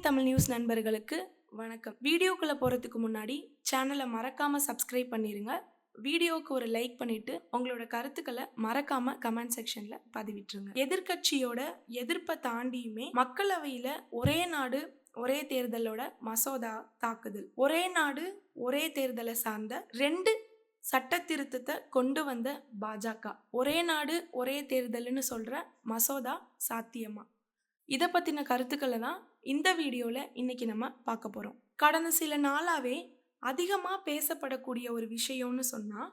Tamil news நண்பர்களுக்கு வணக்கம். வீடியோக்குள்ள போறதுக்கு முன்னாடி சேனலை மறக்காம சப்ஸ்கிரைப் பண்ணிருங்க. வீடியோக்கு ஒரு லைக் பண்ணிட்டு உங்களோட கருத்துக்களை மறக்காம கமெண்ட் செக்ஷன்ல பதிவிட்டுருங்க. எதிர்க்கட்சியோட எதிர்ப்பை தாண்டியுமே மக்களவையில ஒரே நாடு ஒரே தேர்தலோட மசோதா தாக்குதல். ஒரே நாடு ஒரே தேர்தலை சார்ந்த 2 சட்ட திருத்தத்தை கொண்டு வந்த பாஜக ஒரே நாடு ஒரே தேர்தல்னு சொல்ற மசோதா சாத்தியமா? இதை பற்றின கருத்துக்களை தான் இந்த வீடியோவில் இன்னைக்கு நம்ம பார்க்க போகிறோம். கடந்த சில நாளாகவே அதிகமாக பேசப்படக்கூடிய ஒரு விஷயம்னு சொன்னால்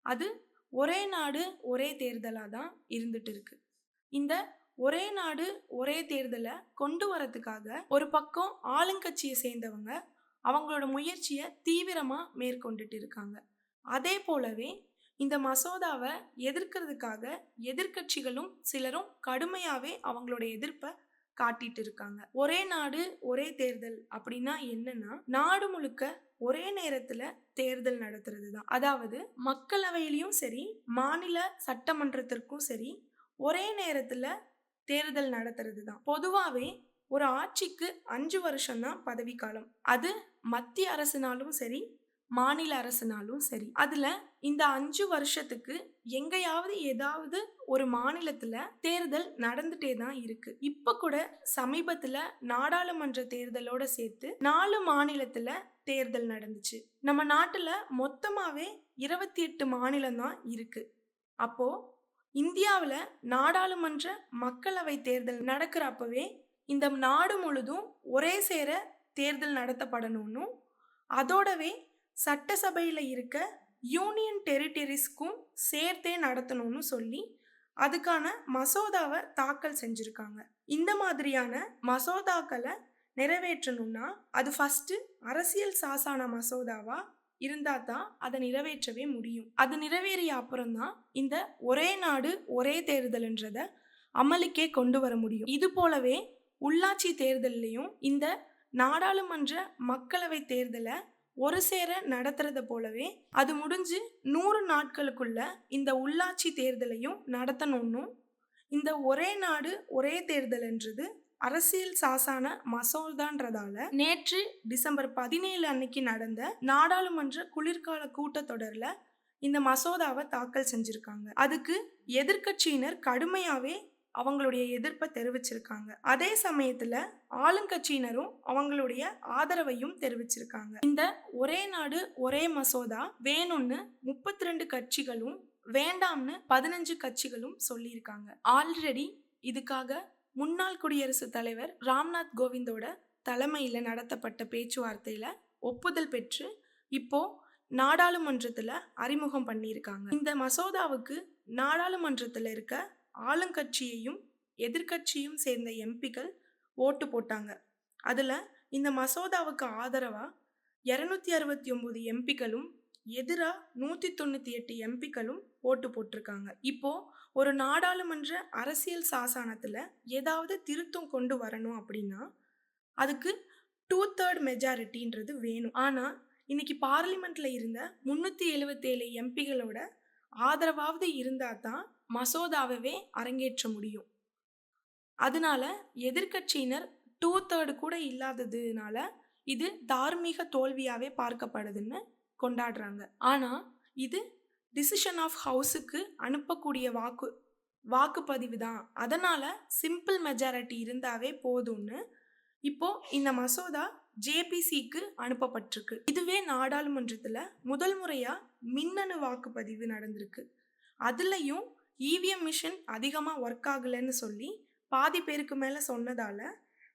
அது ஒரே நாடு ஒரே தேர்தலாக தான் இருந்துட்டு இருக்கு. இந்த ஒரே நாடு ஒரே தேர்தலை கொண்டு வரதுக்காக ஒரு பக்கம் ஆளுங்கட்சியை சேர்ந்தவங்க அவங்களோட முயற்சியை தீவிரமாக மேற்கொண்டுட்டு இருக்காங்க. அதே போலவே இந்த மசோதாவை எதிர்க்கிறதுக்காக எதிர்க்கட்சிகளும் சிலரும் கடுமையாகவே அவங்களோட எதிர்ப்பை காட்டிட்டு இருக்காங்க. ஒரே நாடு ஒரே தேர்தல் அப்படின்னா என்னன்னா, நாடு முழுக்க ஒரே நேரத்துல தேர்தல் நடத்துறது தான். அதாவது மக்களவையிலும் சரி மாநில சட்டமன்றத்திற்கும் சரி ஒரே நேரத்துல தேர்தல் நடத்துறது தான். பொதுவாவே ஒரு ஆட்சிக்கு 5 வருஷம் தான் பதவிக்காலம். அது மத்திய அரசுனாலும் சரி மாநில அரசுனாலும் சரி. அதுல இந்த 5 வருஷத்துக்கு எங்கேயாவது ஏதாவது ஒரு மாநிலத்துல தேர்தல் நடந்துட்டே தான் இருக்கு. இப்ப கூட சமீபத்துல நாடாளுமன்ற தேர்தலோட சேர்த்து 4 மாநிலத்துல தேர்தல் நடந்துச்சு. நம்ம நாட்டுல மொத்தமாவே 28 மாநிலம் தான் இருக்கு. அப்போ இந்தியாவில் நாடாளுமன்ற மக்களவை தேர்தல் நடக்கிறப்பவே இந்த நாடு முழுதும் ஒரே சேர தேர்தல் நடத்தப்படணும்னு, அதோடவே சட்டசபையில் இருக்க யூனியன் டெரிட்டரிஸ்க்கும் சேர்த்தே நடத்தணும்னு சொல்லி அதுக்கான மசோதாவை தாக்கல் செஞ்சுருக்காங்க. இந்த மாதிரியான மசோதாக்களை நிறைவேற்றணும்னா அது ஃபஸ்ட்டு அரசியல் சாசன மசோதாவா இருந்தால் தான் அதை நிறைவேற்றவே முடியும். அது நிறைவேறிய அப்புறம்தான் இந்த ஒரே நாடு ஒரே தேர்தல்ன்றதை அமலுக்கே கொண்டு வர முடியும். இது போலவே உள்ளாட்சி தேர்தல்லையும் இந்த நாடாளுமன்ற மக்களவை தேர்தலை ஒரு சேர நடத்துறத போலவே அது முடிஞ்சு 100 நாட்களுக்குள்ள இந்த உள்ளாட்சி தேர்தலையும் நடத்தணும்னு இந்த ஒரே நாடு ஒரே தேர்தல்ன்றது அரசியல் சாசன மசோதான்றதால நேற்று டிசம்பர் 17 அன்னைக்கு நடந்த நாடாளுமன்ற குளிர்கால கூட்டத்தொடர்ல இந்த மசோதாவை தாக்கல் செஞ்சிருக்காங்க. அதுக்கு எதிர்க்கட்சியினர் கடுமையாவே அவங்களுடைய எதிர்ப்பை தெரிவிச்சிருக்காங்க. அதே சமயத்துல ஆளுங்கட்சியினரும் அவங்களுடைய ஆதரவையும் தெரிவிச்சிருக்காங்க. இந்த ஒரே நாடு ஒரே மசோதா வேணும்னு 32 கட்சிகளும் வேண்டாம்னு 15 கட்சிகளும் சொல்லியிருக்காங்க. ஆல்ரெடி இதுக்காக முன்னாள் குடியரசுத் தலைவர் ராம்நாத் கோவிந்தோட தலைமையில நடத்தப்பட்ட பேச்சுவார்த்தையில ஒப்புதல் பெற்று இப்போ நாடாளுமன்றத்துல அறிமுகம் பண்ணியிருக்காங்க. இந்த மசோதாவுக்கு நாடாளுமன்றத்துல இருக்க ஆளுங்கட்சியையும் எதிர்கட்சியும் சேர்ந்த எம்பிக்கள் ஓட்டு போட்டாங்க. அதுல இந்த மசோதாவுக்கு ஆதரவா 269 எம்பிக்களும் எதிரா 198 எம்பிக்களும் ஓட்டு போட்டிருக்காங்க. இப்போ ஒரு நாடாளுமன்ற அரசியல் சாசனத்துல ஏதாவது திருத்தம் கொண்டு வரணும் அப்படின்னா அதுக்கு 2/3 மெஜாரிட்டின்றது வேணும். ஆனா இன்னைக்கு பார்லிமெண்ட்ல இருந்த 377 எம்பிகளோட ஆதரவாவது இருந்தா தான் மசோதாவே அரங்கேற்ற முடியும். அதனால எதிர்க்கட்சியினர் 2/3 கூட இல்லாததுனால இது தார்மீக தோல்வியாவே பார்க்கப்படுதுன்னு கொண்டாடுறாங்க. ஆனா இது டிசிஷன் ஆஃப் ஹவுஸுக்கு அனுப்பக்கூடிய வாக்குப்பதிவு தான். அதனால சிம்பிள் மெஜாரிட்டி இருந்தாவே போதும்னு இப்போ இந்த மசோதா ஜேபிசிக்கு அனுப்பப்பட்டிருக்கு. இதுவே நாடாளுமன்றத்துல முதல் முறையா மின்னணு வாக்குப்பதிவு நடந்திருக்கு. அதுலயும் இவிஎம் மிஷின் அதிகமா ஒர்க் ஆகலைன்னு சொல்லி பாதி பேருக்கு மேல சொன்னதால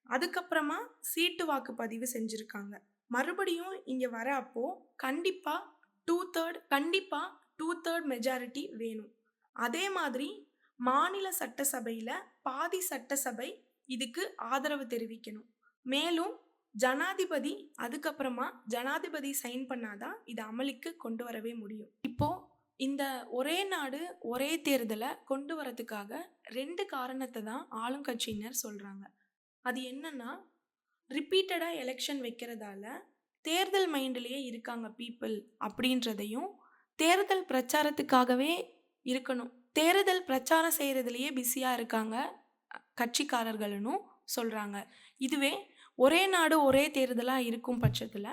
அதுக்கப்புறமா சீட்டு வாக்குப்பதிவு செஞ்சிருக்காங்க. மறுபடியும் இங்க வர அப்போ கண்டிப்பா 2/3 மெஜாரிட்டி வேணும். அதே மாதிரி மாநில சட்டசபையில பாதி சட்டசபை இதுக்கு ஆதரவு தெரிவிக்கணும். மேலும் ஜனாதிபதி அதுக்கப்புறமா ஜனாதிபதி சைன் பண்ணாதான் இது அமலுக்கு கொண்டு வரவே முடியும். இப்போ இந்த ஒரே நாடு ஒரே தேர்தலை கொண்டு வரதுக்காக 2 காரணத்தை தான் ஆளுங்கட்சியினர் சொல்றாங்க. அது என்னன்னா, ரிப்பீட்டடா எலெக்ஷன் வைக்கிறதால தேர்தல் மைண்ட்லயே இருக்காங்க பீப்புள் அப்படின்றதையும், தேர்தல் பிரச்சாரத்துக்காகவே இருக்கணும், தேர்தல் பிரச்சாரம் செய்யறதுலயே பிஸியா இருக்காங்க கட்சிக்காரர்களும் சொல்றாங்க. இதுவே ஒரே நாடு ஒரே தேர்தலா இருக்கும் பட்சத்துல,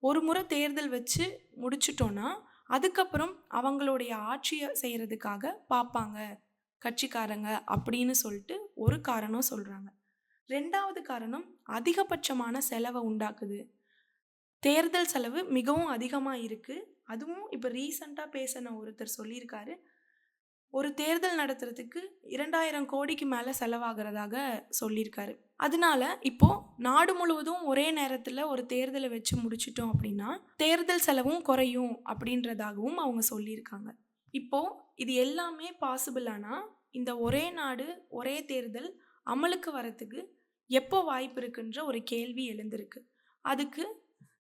ஒரு முறை தேர்தல் வச்சு முடிச்சுட்டோம்னா, அதுக்கப்புறம் அவங்களுடைய ஆட்சிய செய்றதுக்காக பாப்பாங்க கட்சிக்காரங்க அப்படின்னு சொல்லிட்டு ஒரு காரணம் சொல்றாங்க. 2வது காரணம் அதிகபட்சமான செலவ உண்டாக்குது. தேர்தல் செலவு மிகவும் அதிகமா இருக்கு. அதுவும் இப்ப ரீசென்ட்டா பேசின ஒருத்தர் சொல்லியிருக்காரு. ஒரு தேர்தல் நடத்துறதுக்கு 2000 கோடிக்கு மேல செலவாகிறதாக சொல்லியிருக்காரு. அதனால இப்போ நாடு முழுவதும் ஒரே நேரத்துல ஒரு தேர்தல வச்சு முடிச்சுட்டோம் அப்படின்னா, தேர்தல் செலவும் குறையும் அப்படின்றதாகவும் அவங்க சொல்லியிருக்காங்க. இப்போ இது எல்லாமே பாசிபிள் ஆனா, இந்த ஒரே நாடு, ஒரே தேர்தல் அமலுக்கு வரதுக்கு எப்போ வாய்ப்பு இருக்குன்ற ஒரு கேள்வி எழுந்திருக்கு. அதுக்கு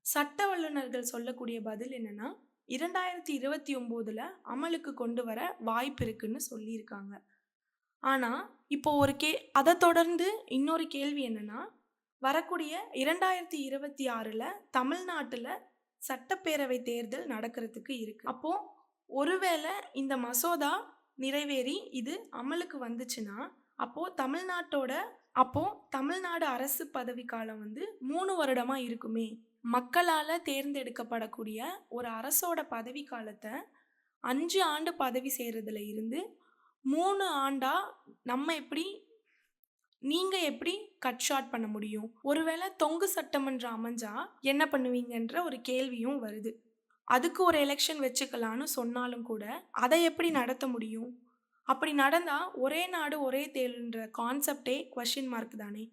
சட்ட வல்லுனர்கள் சொல்லக்கூடிய பதில் என்னன்னா, 2029ல அமலுக்கு கொண்டு வர வாய்ப்பு இருக்குன்னு சொல்லியிருக்காங்க. ஆனா, இப்போ அத தொடர்ந்து இன்னொரு கேள்வி என்னன்னா, வரக்கூடிய 2026ல தமிழ்நாட்டுல சட்டப்பேரவை தேர்தல் நடக்கிறதுக்கு இருக்கு. அப்போ ஒருவேளை இந்த மசோதா நிறைவேறி இது அமலுக்கு வந்துச்சுன்னா, அப்போ தமிழ்நாடு அரசு பதவிக்காலம் 3 வருடமா இருக்குமே. மக்களால தேர்ந்தெடுக்கப்படக்கூடிய ஒரு அரசோட பதவிக்காலத்த 5 ஆண்டு பதவி செய்றதுல இருந்து 3 ஆண்டா நீங்க எப்படி கட் ஷார்ட் பண்ண முடியும்? ஒருவேளை தொங்கு சட்டமன்றம் அமைஞ்சா என்ன பண்ணுவீங்கன்ற ஒரு கேள்வியும் வருது. அதுக்கு ஒரு எலெக்ஷன் வச்சுக்கலான்னு சொன்னாலும் கூட, அத எப்படி நடத்த முடியும்? அப்படி நடந்தா ஒரே நாடு ஒரே தேர்தல்ன்ற கான்செப்ட்டே கொஸ்டின் மார்க் தானே.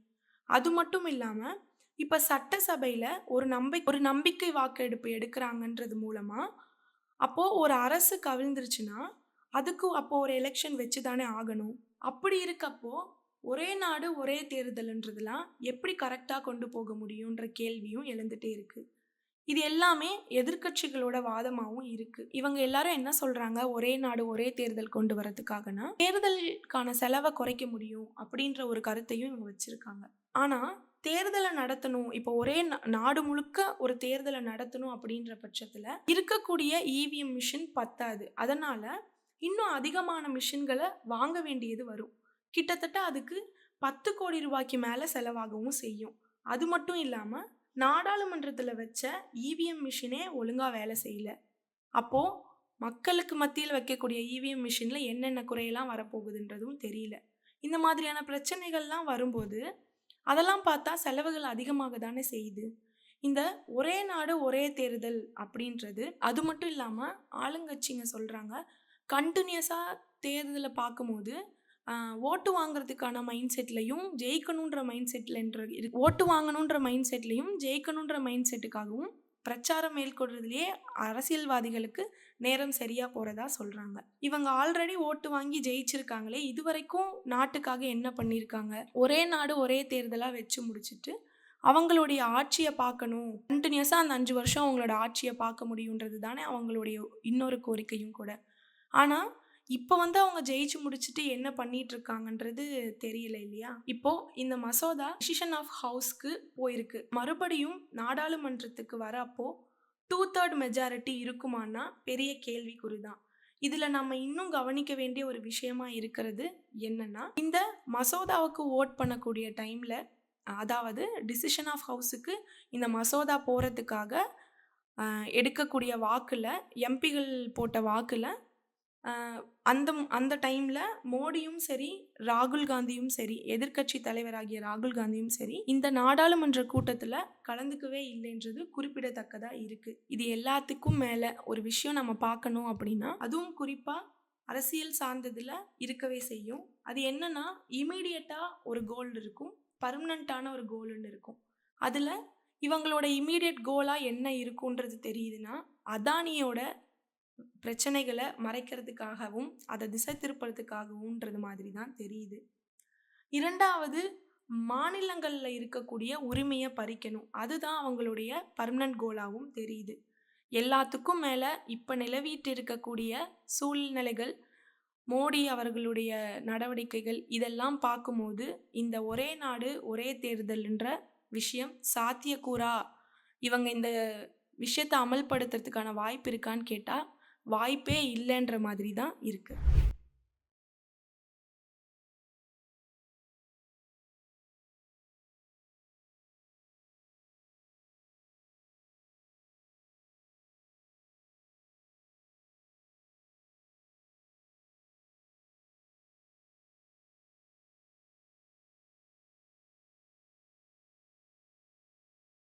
அது மட்டும் இல்லாம, இப்ப சட்டசபையில ஒரு நம்பிக்கை வாக்கெடுப்பு எடுக்குறாங்கன்றது மூலமா, அப்போ ஒரு அரசு கவிழ்ந்துருச்சுன்னா, அப்போ ஒரு எலெக்ஷன் வச்சு தானே ஆகணும். அப்படி இருக்கப்போ, ஒரே நாடு ஒரே தேர்தல்ன்றதெல்லாம் எப்படி கரெக்ட்டா கொண்டு போக முடியுன்ற கேள்வியும் எழுந்துட்டே இருக்கு. இது எல்லாமே எதிர்க்கட்சிகளோட வாதமாவும் இருக்கு. இவங்க எல்லாரும் என்ன சொல்றாங்க, ஒரே நாடு ஒரே தேர்தல் கொண்டு வரதுக்காகனா, தேர்தலுக்கான செலவ குறைக்க முடியும் அப்படின்ற ஒரு கருத்தையும் இவங்க வச்சிருக்காங்க. ஆனா, தேர்தல நடத்தணும், இப்போ ஒரே நாடு முழுக்க ஒரு தேர்தல நடத்தணும் அப்படின்ற பட்சத்துல, இருக்கக்கூடிய இவிஎம் மிஷின் பத்தாது. அதனால, இன்னும் அதிகமான மிஷின்கள வாங்க வேண்டியது வரும். கிட்டத்தட்ட அதுக்கு 10 கோடி ரூபாய்க்கு மேல செலவாகவும் செய்யும். அது மட்டும் இல்லாம, நாடாளுமன்றத்துல வச்ச இவிஎம் மிஷினே ஒழுங்கா வேலை செய்யல. அப்போ மக்களுக்கு மத்தியில வைக்கக்கூடிய இவிஎம் மிஷின்ல என்னென்ன குறையெல்லாம் வரப்போகுதுன்றதும் தெரியல. இந்த மாதிரியான பிரச்சனைகள்லாம் வரும்போது, அதெல்லாம் பார்த்தா செலவுகள் அதிகமாக தானே செய்யுது. இந்த ஒரே நாடு ஒரே தேர்தல் அப்படின்றது, அது மட்டும் இல்லாம ஆளுங்கட்சிங்க சொல்றாங்க, கன்டினியூஸா தேர்தல பார்க்கும்போது, ஓட்டு வாங்குறதுக்கான மைண்ட் செட்லயும், ஓட்டு வாங்கணுன்ற மைண்ட் செட்லயும், ஜெயிக்கணுன்ற மைண்ட் செட்டுக்காகவும் பிரச்சாரம் மேற்கொள்றதுலயே அரசியல்வாதிகளுக்கு நேரம் சரியா போறதா சொல்றாங்க. இவங்க ஆல்ரெடி ஓட்டு வாங்கி ஜெயிச்சிருக்காங்களே, இதுவரைக்கும் நாட்டுக்காக என்ன பண்ணியிருக்காங்க? ஒரே நாடு ஒரே தேர்தலா வச்சு முடிச்சுட்டு, அவங்களுடைய ஆட்சிய பார்க்கணும். கன்டினியூஸா அந்த 5 வருஷம் அவங்களோட ஆட்சிய பார்க்க முடியுன்றது தானே அவங்களுடைய இன்னொரு கோரிக்கையும் கூட. ஆனா, இப்ப அவங்க ஜெயிச்சு முடிச்சுட்டு என்ன பண்ணிட்டு இருக்காங்கன்றது தெரியல இல்லையா? இப்போ இந்த மசோதா டிசிஷன் ஆஃப் ஹவுஸ்க்கு போயிருக்கு. மறுபடியும் நாடாளுமன்றத்துக்கு வரப்போ 2/3 மெஜாரிட்டி இருக்குமான்னா பெரிய கேள்விக்குறிதான். இதுல நம்ம இன்னும் கவனிக்க வேண்டிய ஒரு விஷயமா இருக்கிறது என்னன்னா, இந்த மசோதாவுக்கு வோட் பண்ணக்கூடிய டைம்ல, அதாவது டிசிஷன் ஆஃப் ஹவுஸுக்கு இந்த மசோதா போறதுக்காக எடுக்கக்கூடிய வாக்குல, எம்பிகள் போட்ட வாக்குல, அந்த டைம்ல மோடியும் சரி, ராகுல் காந்தியும் சரி, எதிர்க்கட்சி தலைவராகிய ராகுல் காந்தியும் சரி, இந்த நாடாளுமன்ற கூட்டத்துல கலந்துக்கவே இல்லைன்றது குறிப்பிடத்தக்கதா இருக்கு. இது எல்லாத்துக்கும் மேல ஒரு விஷயம் நம்ம பார்க்கணும் அப்படின்னா, அதுவும் குறிப்பா அரசியல் சார்ந்ததுல இருக்கவே செய்யும். அது என்னன்னா, இமீடியட்டா ஒரு கோல் இருக்கும், பர்மனன்ட்டான ஒரு கோல்னு இருக்கும். அதுல இவங்களோட இமீடியட் கோலா என்ன இருக்குன்றது தெரியுதுன்னா, அதானியோட பிரச்சனைகளை மறைக்கிறதுக்காகவும், அதை திசை திருப்பறதுக்காகவும்ன்றது மாதிரி தான் தெரியுது. 2வது, மாநிலங்கள்ல இருக்கக்கூடிய உரிமையை பறிக்கணும். அதுதான் அவங்களுடைய பர்மனன்ட் கோலாவும் தெரியுது. எல்லாத்துக்கும் மேல இப்ப நிலவிட்டு இருக்கக்கூடிய சூழ்நிலைகள், மோடி அவர்களுடைய நடவடிக்கைகள் இதெல்லாம் பார்க்கும்போது, இந்த ஒரே நாடு ஒரே தேர்தல்ன்ற விஷயம் சாத்தியக்கூறா? இவங்க இந்த விஷயத்தை அமல்படுத்துறதுக்கான வாய்ப்பு இருக்கான்னு கேட்டா, வாய்ப்பே இல்லைன்ற மாதிரி தான் இருக்கு.